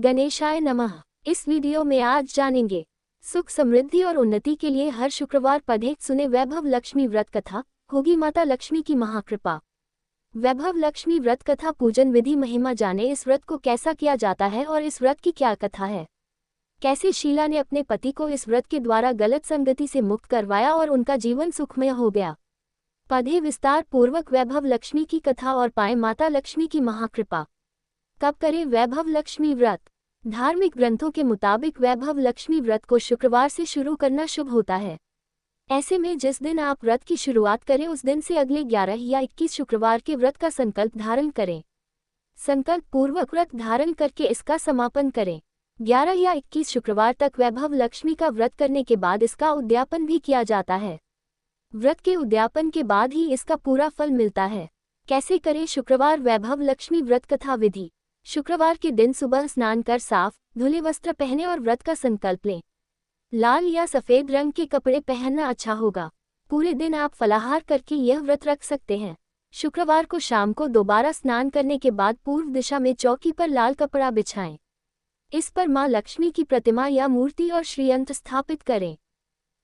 गणेशाय नमः। इस वीडियो में आज जानेंगे सुख समृद्धि और उन्नति के लिए हर शुक्रवार पढ़ें सुने वैभव लक्ष्मी व्रत कथा, होगी माता लक्ष्मी की महाकृपा। वैभव लक्ष्मी व्रत कथा पूजन विधि महिमा जाने इस व्रत को कैसा किया जाता है और इस व्रत की क्या कथा है। कैसे शीला ने अपने पति को इस व्रत के द्वारा गलत संगति से मुक्त करवाया और उनका जीवन सुखमय हो गया। पढ़ें विस्तार पूर्वक वैभव लक्ष्मी की कथा और पाएं माता लक्ष्मी की महाकृपा। कब करें वैभव लक्ष्मी व्रत। धार्मिक ग्रंथों के मुताबिक वैभव लक्ष्मी व्रत को शुक्रवार से शुरू करना शुभ होता है। ऐसे में जिस दिन आप व्रत की शुरुआत करें उस दिन से अगले 11 या 21 शुक्रवार के व्रत का संकल्प धारण करें। संकल्प पूर्वक व्रत धारण करके इसका समापन करें। 11 या 21 शुक्रवार तक वैभव लक्ष्मी का व्रत करने के बाद इसका उद्यापन भी किया जाता है। व्रत के उद्यापन के बाद ही इसका पूरा फल मिलता है। कैसे करें शुक्रवार वैभव लक्ष्मी व्रत कथा विधि। शुक्रवार के दिन सुबह स्नान कर साफ धुले वस्त्र पहने और व्रत का संकल्प लें। लाल या सफेद रंग के कपड़े पहनना अच्छा होगा। पूरे दिन आप फलाहार करके यह व्रत रख सकते हैं। शुक्रवार को शाम को दोबारा स्नान करने के बाद पूर्व दिशा में चौकी पर लाल कपड़ा बिछाएं। इस पर मां लक्ष्मी की प्रतिमा या मूर्ति और श्रीयंत्र स्थापित करें।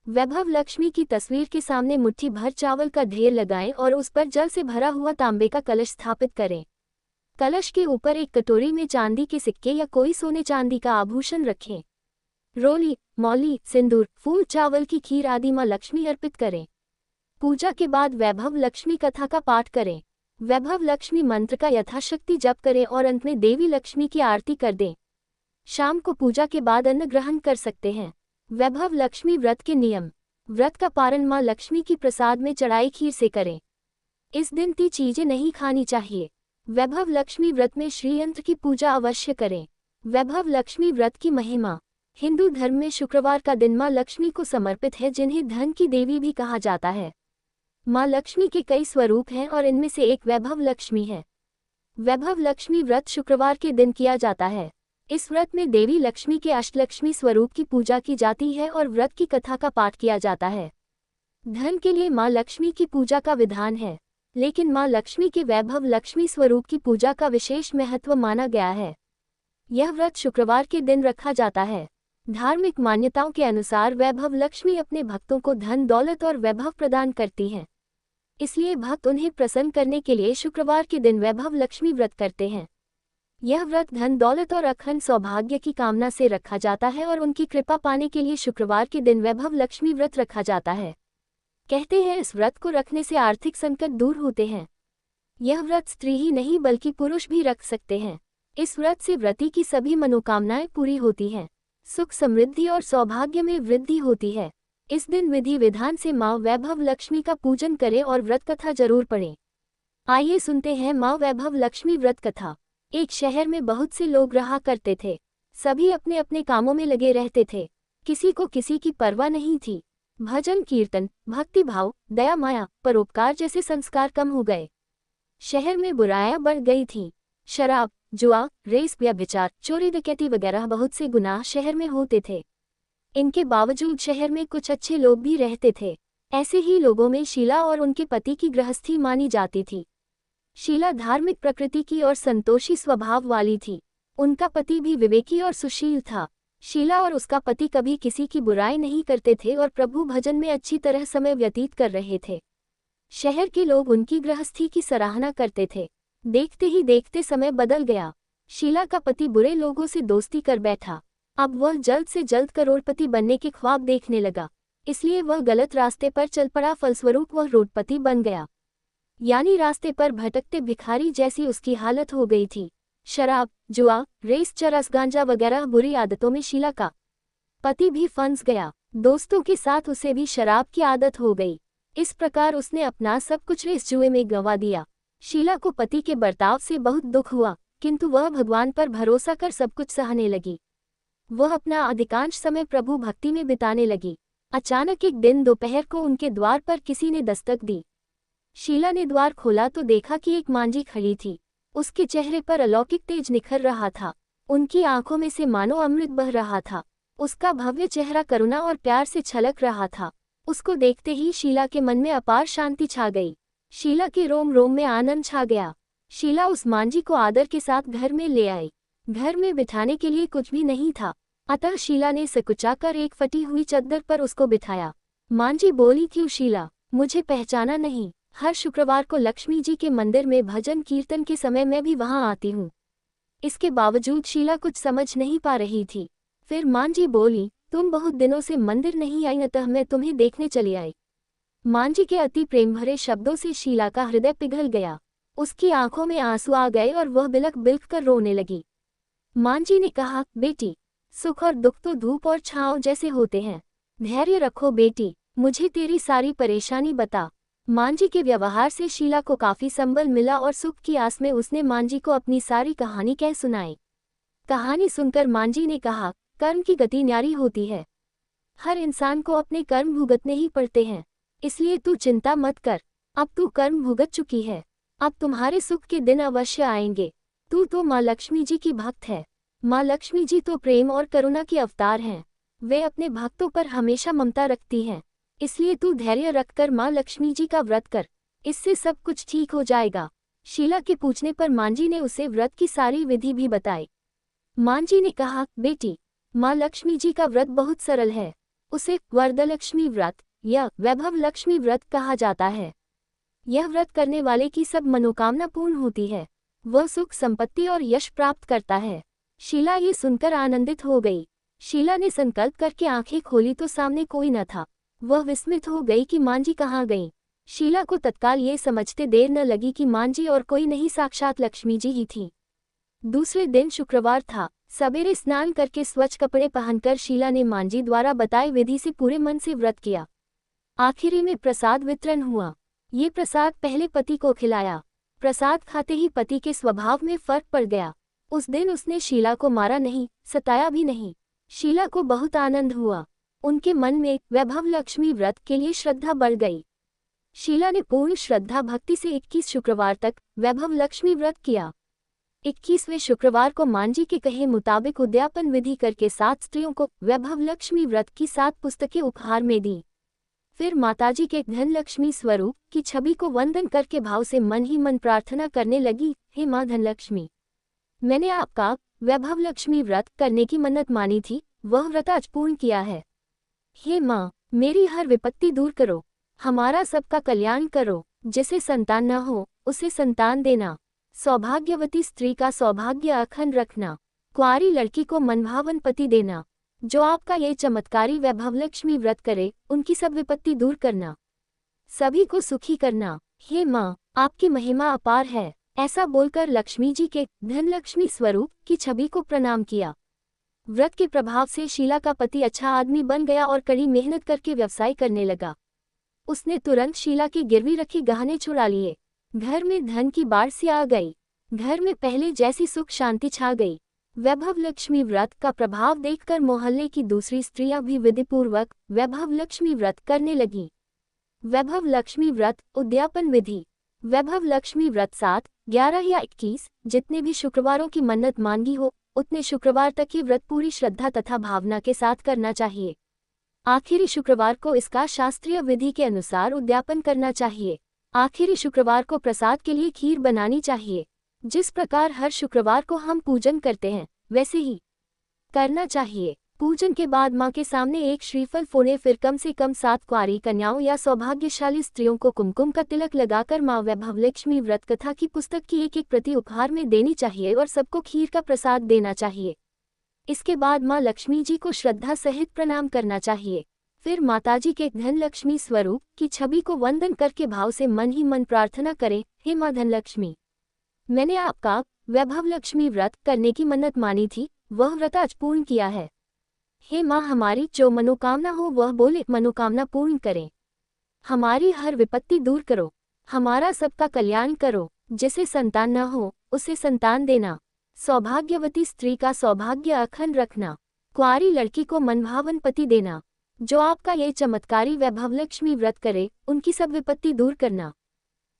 वैभव लक्ष्मी की तस्वीर के सामने मुट्ठी भर चावल का ढेर लगाएं और उस पर जल से भरा हुआ तांबे का कलश स्थापित करें। कलश के ऊपर एक कटोरी में चांदी के सिक्के या कोई सोने चांदी का आभूषण रखें। रोली, मौली, सिंदूर, फूल, चावल की खीर आदि मां लक्ष्मी अर्पित करें। पूजा के बाद वैभव लक्ष्मी कथा का पाठ करें। वैभव लक्ष्मी मंत्र का यथाशक्ति जप करें और अंत में देवी लक्ष्मी की आरती कर दें। शाम को पूजा के बाद अन्न ग्रहण कर सकते हैं। वैभव लक्ष्मी व्रत के नियम। व्रत का पारण मां लक्ष्मी की प्रसाद में चढ़ाई खीर से करें। इस दिन 3 चीजें नहीं खानी चाहिए। वैभव लक्ष्मी व्रत में श्रीयंत्र की पूजा अवश्य करें। वैभव लक्ष्मी व्रत की महिमा। हिंदू धर्म में शुक्रवार का दिन मां लक्ष्मी को समर्पित है, जिन्हें धन की देवी भी कहा जाता है। मां लक्ष्मी के कई स्वरूप हैं और इनमें से एक वैभव लक्ष्मी है। वैभव लक्ष्मी व्रत शुक्रवार के दिन किया जाता है। इस व्रत में देवी लक्ष्मी के अष्टलक्ष्मी स्वरूप की पूजा की जाती है और व्रत की कथा का पाठ किया जाता है। धन के लिए मां लक्ष्मी की पूजा का विधान है, लेकिन मां लक्ष्मी के वैभव लक्ष्मी स्वरूप की पूजा का विशेष महत्व माना गया है। यह व्रत शुक्रवार के दिन रखा जाता है। धार्मिक मान्यताओं के अनुसार वैभव लक्ष्मी अपने भक्तों को धन दौलत और वैभव प्रदान करती हैं। इसलिए भक्त उन्हें प्रसन्न करने के लिए शुक्रवार के दिन वैभव लक्ष्मी व्रत करते हैं। यह व्रत धन दौलत और अखंड सौभाग्य की कामना से रखा जाता है और उनकी कृपा पाने के लिए शुक्रवार के दिन वैभव लक्ष्मी व्रत रखा जाता है। कहते हैं इस व्रत को रखने से आर्थिक संकट दूर होते हैं। यह व्रत स्त्री ही नहीं बल्कि पुरुष भी रख सकते हैं। इस व्रत से व्रती की सभी मनोकामनाएं पूरी होती हैं। सुख समृद्धि और सौभाग्य में वृद्धि होती है। इस दिन विधि विधान से मां वैभव लक्ष्मी का पूजन करें और व्रत कथा जरूर पढ़ें। आइए सुनते हैं मां वैभव लक्ष्मी व्रत कथा। एक शहर में बहुत से लोग रहा करते थे। सभी अपने अपने कामों में लगे रहते थे। किसी को किसी की परवाह नहीं थी। भजन कीर्तन, भक्ति भाव, दया माया, परोपकार जैसे संस्कार कम हो गए। शहर में बुराइयां बढ़ गई थीं। शराब, जुआ, रेस, व्यभिचार, चोरी डकैती वगैरह बहुत से गुनाह शहर में होते थे। इनके बावजूद शहर में कुछ अच्छे लोग भी रहते थे। ऐसे ही लोगों में शीला और उनके पति की गृहस्थी मानी जाती थी। शीला धार्मिक प्रकृति की और संतोषी स्वभाव वाली थी। उनका पति भी विवेकी और सुशील था। शीला और उसका पति कभी किसी की बुराई नहीं करते थे और प्रभु भजन में अच्छी तरह समय व्यतीत कर रहे थे। शहर के लोग उनकी गृहस्थी की सराहना करते थे। देखते ही देखते समय बदल गया। शीला का पति बुरे लोगों से दोस्ती कर बैठा। अब वह जल्द से जल्द करोड़पति बनने के ख्वाब देखने लगा। इसलिए वह गलत रास्ते पर चल पड़ा। फलस्वरूप वह रोडपति बन गया, यानी रास्ते पर भटकते भिखारी जैसी उसकी हालत हो गई थी। शराब, जुआ, रेस, चरस, गांजा वगैरह बुरी आदतों में शीला का पति भी फंस गया। दोस्तों के साथ उसे भी शराब की आदत हो गई। इस प्रकार उसने अपना सब कुछ रेस जुए में गंवा दिया। शीला को पति के बर्ताव से बहुत दुख हुआ, किंतु वह भगवान पर भरोसा कर सब कुछ सहने लगी। वह अपना अधिकांश समय प्रभु भक्ति में बिताने लगी। अचानक एक दिन दोपहर को उनके द्वार पर किसी ने दस्तक दी। शीला ने द्वार खोला तो देखा कि एक मांझी खड़ी थी। उसके चेहरे पर अलौकिक तेज निखर रहा था। उनकी आंखों में से मानो अमृत बह रहा था। उसका भव्य चेहरा करुणा और प्यार से छलक रहा था। उसको देखते ही शीला के मन में अपार शांति छा गई। शीला के रोम रोम में आनंद छा गया। शीला उस मांझी को आदर के साथ घर में ले आई। घर में बिठाने के लिए कुछ भी नहीं था, अतः शीला ने सकुचाकर एक फटी हुई चद्दर पर उसको बिठाया। मां जी बोली, क्यों शीला, मुझे पहचाना नहीं? हर शुक्रवार को लक्ष्मी जी के मंदिर में भजन कीर्तन के समय मैं भी वहां आती हूँ। इसके बावजूद शीला कुछ समझ नहीं पा रही थी। फिर मां जी बोली, तुम बहुत दिनों से मंदिर नहीं आई, अतः मैं तुम्हें देखने चली आई। मां जी के अति प्रेम भरे शब्दों से शीला का हृदय पिघल गया। उसकी आंखों में आंसू आ गए और वह बिलख बिलख कर रोने लगी। मां जी ने कहा, बेटी, सुख और दुख तो धूप और छांव जैसे होते हैं। धैर्य रखो बेटी, मुझे तेरी सारी परेशानी बता। मां जी के व्यवहार से शीला को काफी संबल मिला और सुख की आस में उसने मां जी को अपनी सारी कहानी कह सुनाई। कहानी सुनकर मां जी ने कहा, कर्म की गति न्यारी होती है। हर इंसान को अपने कर्म भुगतने ही पड़ते हैं, इसलिए तू चिंता मत कर। अब तू कर्म भुगत चुकी है, अब तुम्हारे सुख के दिन अवश्य आएंगे। तू तो माँ लक्ष्मी जी की भक्त है। माँ लक्ष्मी जी तो प्रेम और करुणा की अवतार हैं। वे अपने भक्तों पर हमेशा ममता रखती हैं। इसलिए तू धैर्य रखकर माँ लक्ष्मी जी का व्रत कर, इससे सब कुछ ठीक हो जाएगा। शीला के पूछने पर मां जी ने उसे व्रत की सारी विधि भी बताई। मां जी ने कहा, बेटी, माँ लक्ष्मी जी का व्रत बहुत सरल है। उसे वरदलक्ष्मी व्रत या वैभव लक्ष्मी व्रत कहा जाता है। यह व्रत करने वाले की सब मनोकामना पूर्ण होती है। वह सुख संपत्ति और यश प्राप्त करता है। शीला ये सुनकर आनंदित हो गई। शीला ने संकल्प करके आंखें खोली तो सामने कोई न था। वह विस्मित हो गई कि मां जी कहाँ गईं। शीला को तत्काल ये समझते देर न लगी कि मां जी और कोई नहीं, साक्षात लक्ष्मी जी ही थी। दूसरे दिन शुक्रवार था। सवेरे स्नान करके स्वच्छ कपड़े पहनकर शीला ने मां जी द्वारा बताई विधि से पूरे मन से व्रत किया। आखिरी में प्रसाद वितरण हुआ। ये प्रसाद पहले पति को खिलाया। प्रसाद खाते ही पति के स्वभाव में फर्क पड़ गया। उस दिन उसने शीला को मारा नहीं, सताया भी नहीं। शीला को बहुत आनंद हुआ। उनके मन में वैभव लक्ष्मी व्रत के लिए श्रद्धा बढ़ गई। शीला ने पूर्ण श्रद्धा भक्ति से 21 शुक्रवार तक वैभव लक्ष्मी व्रत किया। 21वें शुक्रवार को मां जी के कहे मुताबिक उद्यापन विधि करके 7 स्त्रियों को वैभव लक्ष्मी व्रत की 7 पुस्तकें उपहार में दी। फिर माताजी के धन लक्ष्मी स्वरूप की छवि को वंदन करके भाव से मन ही मन प्रार्थना करने लगी, हे माँ धनलक्ष्मी, मैंने आपका वैभव लक्ष्मी व्रत करने की मन्नत मानी थी, वह व्रत आज पूर्ण किया है। हे माँ, मेरी हर विपत्ति दूर करो, हमारा सबका कल्याण करो। जिसे संतान न हो उसे संतान देना, सौभाग्यवती स्त्री का सौभाग्य अखंड रखना, कुंवारी लड़की को मनभावन पति देना। जो आपका ये चमत्कारी वैभव लक्ष्मी व्रत करे उनकी सब विपत्ति दूर करना, सभी को सुखी करना। हे माँ, आपकी महिमा अपार है। ऐसा बोलकर लक्ष्मी जी के धनलक्ष्मी स्वरूप की छवि को प्रणाम किया। व्रत के प्रभाव से शीला का पति अच्छा आदमी बन गया और कड़ी मेहनत करके व्यवसाय करने लगा। उसने तुरंत शीला की गिरवी रखी गहने छुड़ा लिए। घर में धन की बाढ़ सी आ गई। घर में पहले जैसी सुख शांति छा गई। वैभव लक्ष्मी व्रत का प्रभाव देखकर मोहल्ले की दूसरी स्त्रियां भी विधिपूर्वक वैभव लक्ष्मी व्रत करने लगीं। वैभव लक्ष्मी व्रत उद्यापन विधि। वैभव लक्ष्मी व्रत 7, 11 या 21 जितने भी शुक्रवारों की मन्नत मांगी हो उतने शुक्रवार तक ये व्रत पूरी श्रद्धा तथा भावना के साथ करना चाहिए। आखिरी शुक्रवार को इसका शास्त्रीय विधि के अनुसार उद्यापन करना चाहिए। आखिरी शुक्रवार को प्रसाद के लिए खीर बनानी चाहिए। जिस प्रकार हर शुक्रवार को हम पूजन करते हैं वैसे ही करना चाहिए। पूजन के बाद मां के सामने एक श्रीफल फोड़े, फिर कम से कम 7 कुंवारी कन्याओं या सौभाग्यशाली स्त्रियों को कुमकुम का तिलक लगाकर मां वैभव लक्ष्मी व्रत कथा की पुस्तक की एक प्रति उपहार में देनी चाहिए और सबको खीर का प्रसाद देना चाहिए। इसके बाद मां लक्ष्मी जी को श्रद्धा सहित प्रणाम करना चाहिए। फिर माताजी के धन लक्ष्मी स्वरूप की छवि को वंदन करके भाव से मन ही मन प्रार्थना करें, हे मां धनलक्ष्मी, मैंने आपका वैभव लक्ष्मी व्रत करने की मन्नत मानी थी, वह व्रत आज पूर्ण किया है। हे माँ, हमारी जो मनोकामना हो वह बोले मनोकामना पूर्ण करें। हमारी हर विपत्ति दूर करो, हमारा सबका कल्याण करो। जिसे संतान न हो उसे संतान देना, सौभाग्यवती स्त्री का सौभाग्य अखंड रखना, कुंवारी लड़की को मनभावन पति देना। जो आपका ये चमत्कारी वैभव लक्ष्मी व्रत करे उनकी सब विपत्ति दूर करना,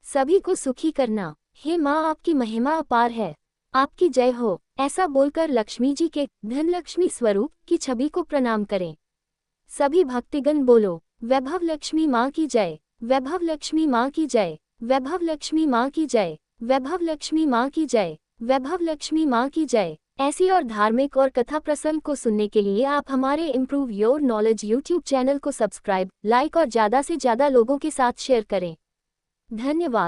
सभी को सुखी करना। हे माँ, आपकी महिमा अपार है, आपकी जय हो। ऐसा बोलकर लक्ष्मी जी के धनलक्ष्मी स्वरूप की छवि को प्रणाम करें। सभी भक्तिगण बोलो, वैभव लक्ष्मी माँ की जय, वैभव लक्ष्मी माँ की जय, वैभव लक्ष्मी माँ की जय, वैभव लक्ष्मी माँ की जय, वैभव लक्ष्मी माँ की जय। ऐसी और धार्मिक और कथा प्रसंग को सुनने के लिए आप हमारे improve your knowledge YouTube channel को सब्सक्राइब, लाइक और ज़्यादा से ज़्यादा लोगों के साथ शेयर करें। धन्यवाद।